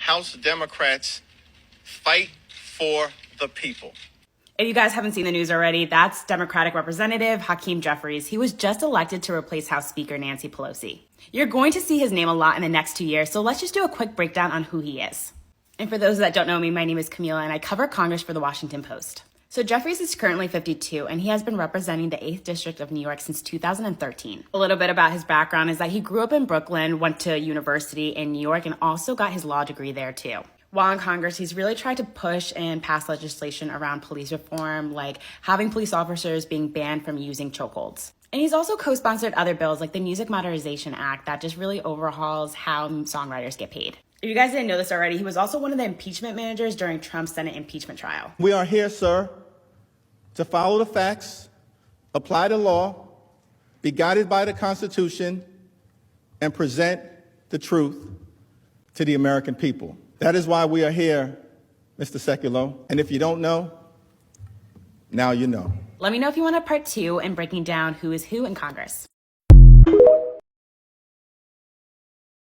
House Democrats fight for the people. If you guys haven't seen the news already, that's Democratic Representative Hakeem Jeffries. He was just elected to replace House Speaker Nancy Pelosi. You're going to see his name a lot in the next 2 years, so let's just do a quick breakdown on who he is. And for those that don't know me, my name is Camila, and I cover Congress for the Washington Post. So Jeffries is currently 52, and he has been representing the 8th District of New York since 2013. A little bit about his background is that he grew up in Brooklyn, went to university in New York, and also got his law degree there too. While in Congress, he's really tried to push and pass legislation around police reform, like having police officers being banned from using chokeholds. And he's also co-sponsored other bills like the Music Modernization Act that just really overhauls how songwriters get paid. If you guys didn't know this already, he was also one of the impeachment managers during Trump's Senate impeachment trial. We are here, sir, to follow the facts, apply the law, be guided by the Constitution, and present the truth to the American people. That is why we are here, Mr. Sekulow. And if you don't know, now you know. Let me know if you want a part 2 in breaking down who is who in Congress.